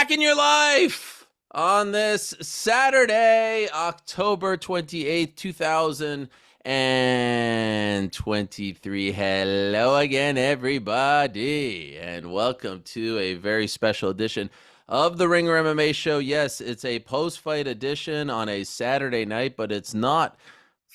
back in your life on this Saturday, October 28th, 2023. Hello again, everybody, and welcome to a very special edition of the Ringer MMA show. Yes, it's a post-fight edition on a Saturday night, but it's not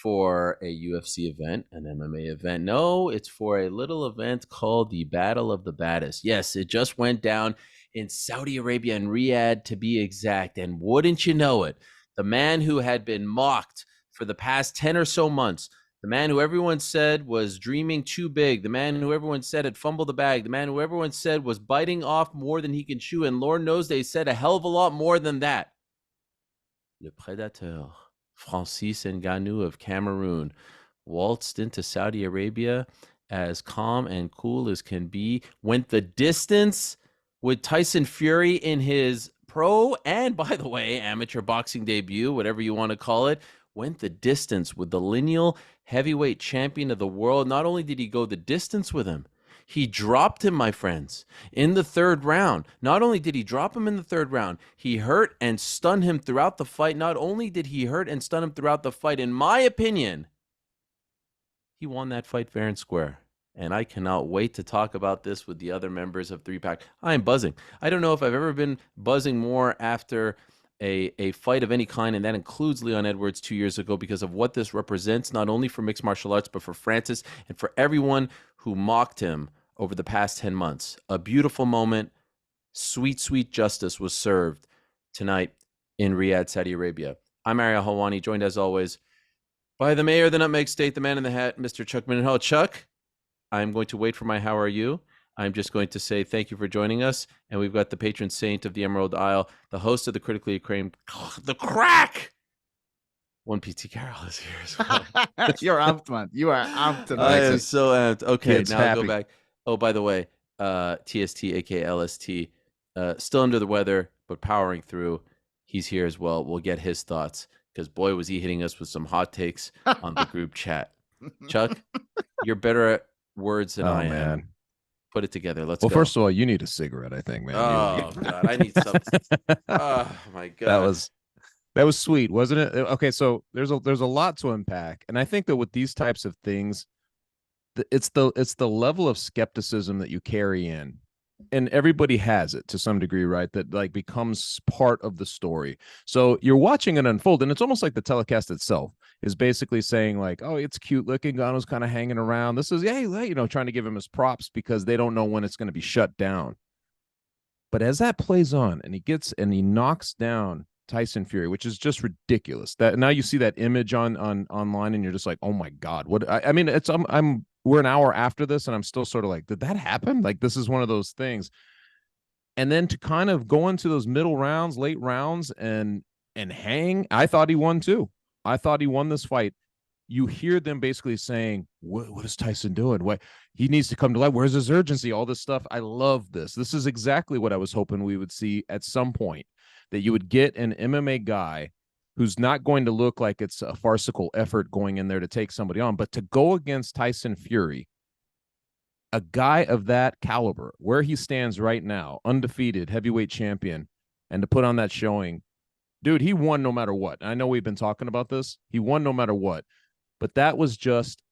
for a UFC event, an MMA event. No, it's for a little event called the Battle of the Baddest. Yes, it just went down in Saudi Arabia, in Riyadh to be exact. And wouldn't you know it, the man who had been mocked for the past 10 or so months, the man who everyone said was dreaming too big, the man who everyone said had fumbled the bag, the man who everyone said was biting off more than he can chew, and Lord knows they said a hell of a lot more than that. Le Prédateur, Francis Ngannou of Cameroon, waltzed into Saudi Arabia as calm and cool as can be, went the distance with Tyson Fury in his pro and, by the way, amateur boxing debut, whatever you want to call it, went the distance with the lineal heavyweight champion of the world. Not only did he go the distance with him, he dropped him, my friends, in the third round. Not only did he drop him in the third round, he hurt and stunned him throughout the fight. Not only did he hurt and stun him throughout the fight, in my opinion, he won that fight fair and square. And I cannot wait to talk about this with the other members of 3-Pack. I am buzzing. I don't know if I've ever been buzzing more after a fight of any kind, and that includes Leon Edwards 2 years ago, because of what this represents, not only for mixed martial arts, but for Francis and for everyone who mocked him over the past 10 months. A beautiful moment. Sweet, sweet justice was served tonight in Riyadh, Saudi Arabia. I'm Ariel Helwani, joined as always by the mayor of the Nutmeg State, the man in the hat, Mr. Chuck Mindenhall. Chuck, I'm going to wait for my how are you. I'm just going to say thank you for joining us. And we've got the patron saint of the Emerald Isle, the host of the critically acclaimed The Crack, one Petesy Carroll is here as well. You're amped, man. You are amped tonight. I am so amped. Okay, Kids now happy. I'll go back. Oh, by the way, TST, aka LST, still under the weather, but powering through. He's here as well. We'll get his thoughts, because boy, was he hitting us with some hot takes on the group chat. Chuck, you're better at words than I am. Put it together. Let's go. Well, first of all, you need a cigarette, I think, man. Oh, God, I need something. Oh, my God. That was sweet, wasn't it? Okay, so there's a lot to unpack, and I think that with these types of things, it's the level of skepticism that you carry in, and everybody has it to some degree, right? That like becomes part of the story. So you're watching it unfold, and it's almost like the telecast itself is basically saying like, "Oh, it's cute looking. Ngannou's kind of hanging around. This is trying to give him his props because they don't know when it's going to be shut down." But as that plays on, and he knocks down Tyson Fury, which is just ridiculous. That now you see that image on online, and you're just like, "Oh my God!" What? I mean, it's we're an hour after this, and I'm still sort of like, "Did that happen?" Like this is one of those things. And then to kind of go into those middle rounds, late rounds, and hang. I thought he won too. I thought he won this fight. You hear them basically saying, what is Tyson doing? What he needs to come to light. Where's his urgency? All this stuff. I love this. This is exactly what I was hoping we would see at some point, that you would get an MMA guy who's not going to look like it's a farcical effort going in there to take somebody on, but to go against Tyson Fury, a guy of that caliber, where he stands right now, undefeated heavyweight champion, and to put on that showing. Dude, he won no matter what. I know we've been talking about this. He won no matter what. But that was just,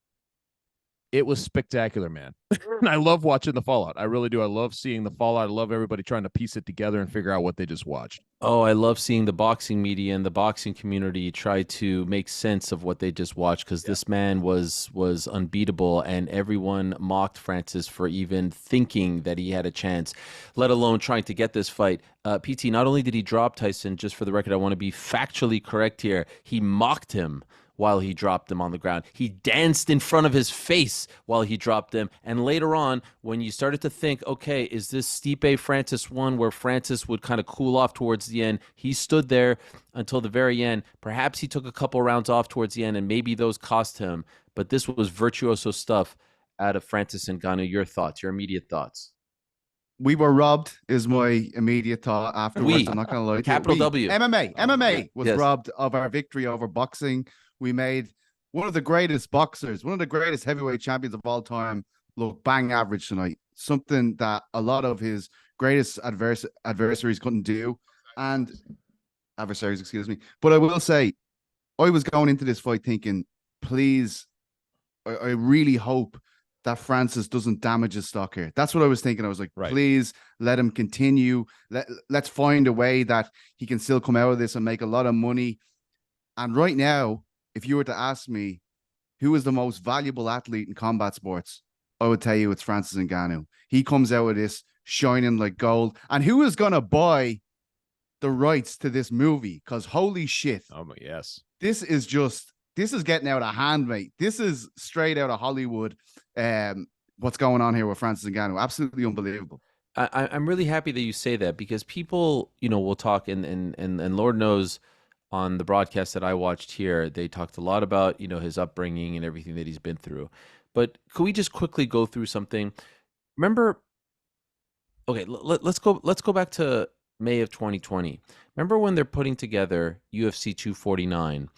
it was spectacular, man. And I love watching the fallout. I really do. I love seeing the fallout. I love everybody trying to piece it together and figure out what they just watched. Oh, I love seeing the boxing media and the boxing community try to make sense of what they just watched, because this man was unbeatable, and everyone mocked Francis for even thinking that he had a chance, let alone trying to get this fight. PT, not only did he drop Tyson, just for the record, I want to be factually correct here, he mocked him while he dropped him on the ground. He danced in front of his face while he dropped him. And later on, when you started to think, okay, is this Stipe Francis one where Francis would kind of cool off towards the end? He stood there until the very end. Perhaps he took a couple rounds off towards the end, and maybe those cost him. But this was virtuoso stuff out of Francis Ngannou. Your thoughts, your immediate thoughts? We were robbed is my immediate thought afterwards. I'm not going to lie to you. Capital W. MMA was Yes. robbed of our victory over boxing. We made one of the greatest boxers, one of the greatest heavyweight champions of all time, look bang average tonight. Something that a lot of his greatest adversaries couldn't do, and adversaries, excuse me. But I will say, I was going into this fight thinking, please, I really hope that Francis doesn't damage his stock here. That's what I was thinking. I was like, please let him continue. Let's find a way that he can still come out of this and make a lot of money. And right now, if you were to ask me who is the most valuable athlete in combat sports, I would tell you it's Francis Ngannou. He comes out of this shining like gold. And who is going to buy the rights to this movie? Because holy shit. Oh, my, yes. This is getting out of hand, mate. This is straight out of Hollywood. What's going on here with Francis Ngannou? Absolutely unbelievable. I'm really happy that you say that, because people, will talk and Lord knows, on the broadcast that I watched here, they talked a lot about, his upbringing and everything that he's been through. But could we just quickly go through something? Remember, okay, let's go back to May of 2020. Remember when they're putting together UFC 249,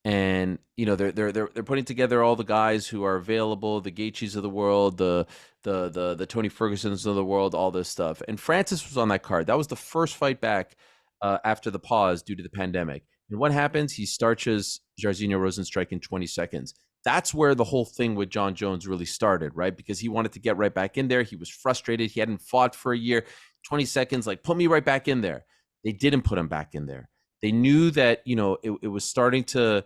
and they're putting together all the guys who are available, the Gaethjes of the world, the Tony Fergusons of the world, all this stuff. And Francis was on that card. That was the first fight back after the pause due to the pandemic. And what happens? He starches Jairzinho Rozenstruik in 20 seconds. That's where the whole thing with John Jones really started, right? Because he wanted to get right back in there. He was frustrated. He hadn't fought for a year. 20 seconds, like, put me right back in there. They didn't put him back in there. They knew that, it was starting to,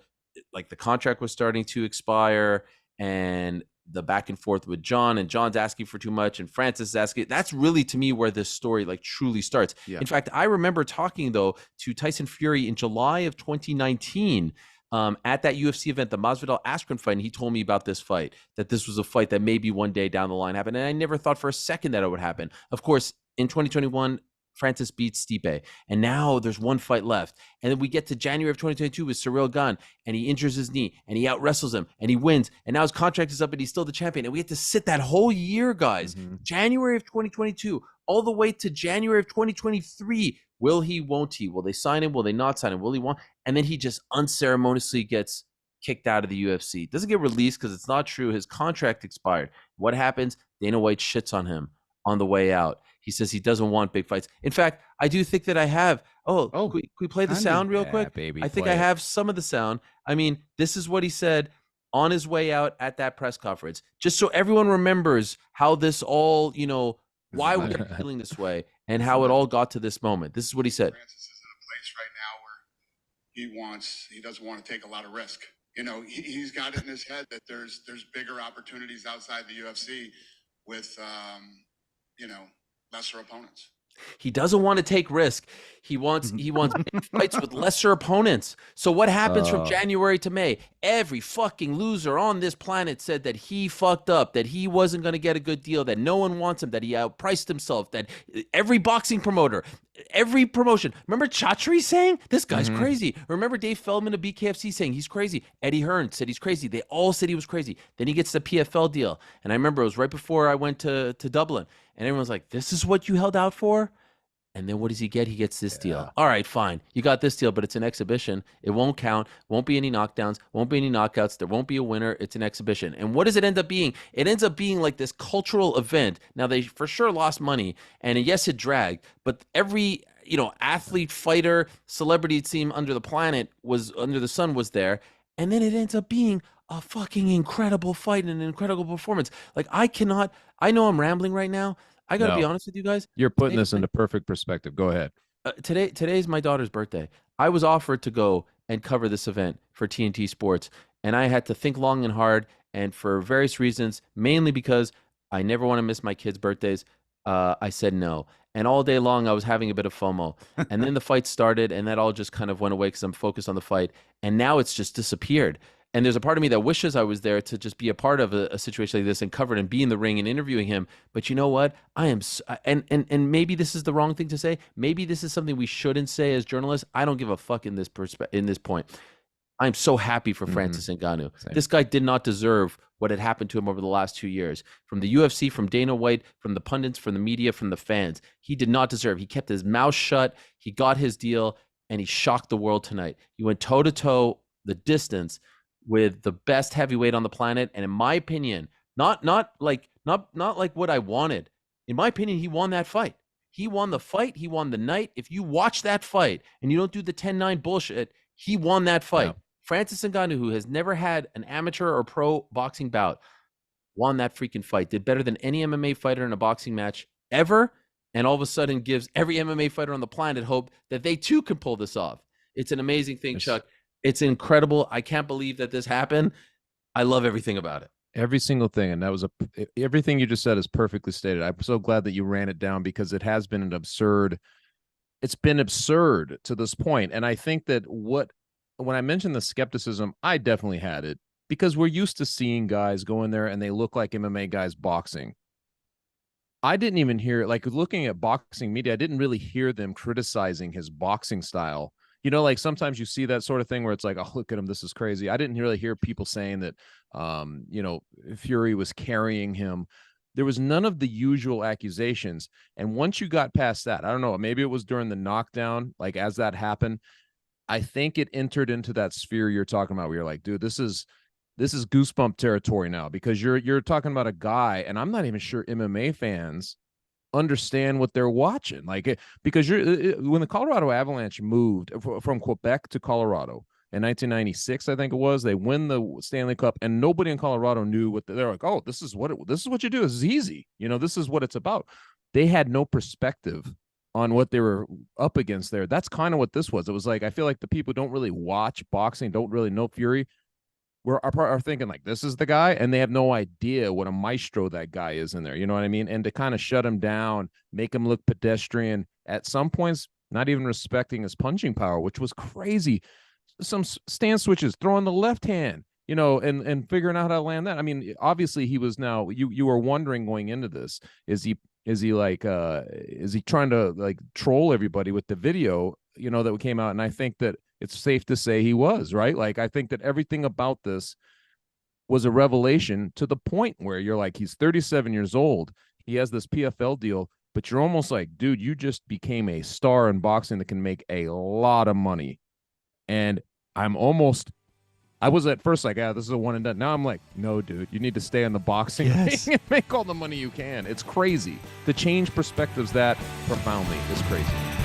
like, the contract was starting to expire, and the back and forth with John, and John's asking for too much, and Francis is asking. That's really, to me, where this story like truly starts. Yeah. In fact, I remember talking though to Tyson Fury in July of 2019 at that UFC event, the Masvidal Askren fight, and he told me about this fight, that this was a fight that maybe one day down the line happened, and I never thought for a second that it would happen. Of course, in 2021, Francis beats Stipe, and now there's one fight left. And then we get to January of 2022 with Ciryl Gane, and he injures his knee, and he out wrestles him, and he wins, and now his contract is up, and he's still the champion. And we have to sit that whole year, guys, January of 2022, all the way to January of 2023. Will he, won't he? Will they sign him? Will they not sign him? Will he want? And then he just unceremoniously gets kicked out of the UFC. Doesn't get released because it's not true. His contract expired. What happens? Dana White shits on him on the way out. He says he doesn't want big fights. In fact, I do think that I have. Can we play the sound real quick? Baby, I think I have some of the sound. I mean, this is what he said on his way out at that press conference, just so everyone remembers how this all, why we're feeling this way and how it all got to this moment. This is what he said. Francis is in a place right now where he doesn't want to take a lot of risk. He's got it in his head that there's bigger opportunities outside the UFC with, lesser opponents. He doesn't want to take risk. He wants big fights with lesser opponents. So what happens from January to May? Every fucking loser on this planet said that he fucked up, that he wasn't going to get a good deal, that no one wants him, that he outpriced himself, that every boxing promoter, every promotion. Remember Chatri saying, this guy's crazy. Remember Dave Feldman of BKFC saying he's crazy. Eddie Hearn said he's crazy. They all said he was crazy. Then he gets the PFL deal. And I remember it was right before I went to Dublin. And everyone's like, this is what you held out for? And then what does he get? He gets this deal. All right, fine. You got this deal, but it's an exhibition. It won't count. Won't be any knockdowns. Won't be any knockouts. There won't be a winner. It's an exhibition. And what does it end up being? It ends up being like this cultural event. Now, they for sure lost money. And yes, it dragged. But every, athlete, fighter, celebrity team under the sun was there. And then it ends up being a fucking incredible fight and an incredible performance. Like, I know I'm rambling right now. I got to be honest with you guys. You're putting this into perfect perspective. Go ahead. Today's my daughter's birthday. I was offered to go and cover this event for TNT Sports, and I had to think long and hard, and for various reasons, mainly because I never want to miss my kids' birthdays, I said no. And all day long, I was having a bit of FOMO. And then the fight started, and that all just kind of went away because I'm focused on the fight. And now it's just disappeared. And there's a part of me that wishes I was there to just be a part of a situation like this and cover it and be in the ring and interviewing him. But you know what? I am, and maybe this is the wrong thing to say. Maybe this is something we shouldn't say as journalists. I don't give a fuck in this point. I'm so happy for Francis Ngannou. This guy did not deserve what had happened to him over the last 2 years. From the UFC, from Dana White, from the pundits, from the media, from the fans. He did not deserve. He kept his mouth shut. He got his deal, and he shocked the world tonight. He went toe-to-toe the distance with the best heavyweight on the planet, and in my opinion, not like what I wanted. In my opinion, he won that fight. He won the fight. He won the night. If you watch that fight and you don't do the 10-9 bullshit, he won that fight. Yeah. Francis Ngannou, who has never had an amateur or pro boxing bout, won that freaking fight, did better than any MMA fighter in a boxing match ever, and all of a sudden gives every MMA fighter on the planet hope that they too can pull this off. It's an amazing thing, Yes. Chuck. It's incredible. I can't believe that this happened. I love everything about it. Every single thing. And that was everything you just said is perfectly stated. I'm so glad that you ran it down, because it has been it's been absurd to this point. And I think that when I mentioned the skepticism, I definitely had it, because we're used to seeing guys go in there and they look like MMA guys boxing. I didn't even hear, like, looking at boxing media, I didn't really hear them criticizing his boxing style. You know, like sometimes you see that sort of thing where it's like, oh, look at him, this is crazy. I didn't really hear people saying that, you know, Fury was carrying him. There was none of the usual accusations. And once you got past that, I don't know, maybe it was during the knockdown, like as that happened, I think it entered into that sphere you're talking about, where you're like, dude, this is goosebump territory now, because you're talking about a guy, and I'm not even sure MMA fans understand what they're watching, like, because when the Colorado Avalanche moved from Quebec to Colorado in 1996, I think it was, they win the Stanley Cup, and nobody in Colorado knew what they're like. Oh, this is what you do. This is easy. You know, this is what it's about. They had no perspective on what they were up against there. That's kind of what this was. It was like, I feel like the people who don't really watch boxing, don't really know Fury, are thinking like, this is the guy, and they have no idea what a maestro that guy is in there. You know what I mean? And to kind of shut him down, make him look pedestrian at some points, not even respecting his punching power, which was crazy. Some stance switches, throwing the left hand, you know, and figuring out how to land that. I mean, obviously he was now, you were wondering going into this, is he trying to like troll everybody with the video, you know, that came out? And I think that it's safe to say he was, right? Like, I think that everything about this was a revelation, to the point where you're like, he's 37 years old. He has this PFL deal, but you're almost like, dude, you just became a star in boxing that can make a lot of money. And I was at first like, this is a one and done. Now I'm like, no, dude, you need to stay in the boxing ring and make all the money you can. It's crazy. To change perspectives that profoundly is crazy.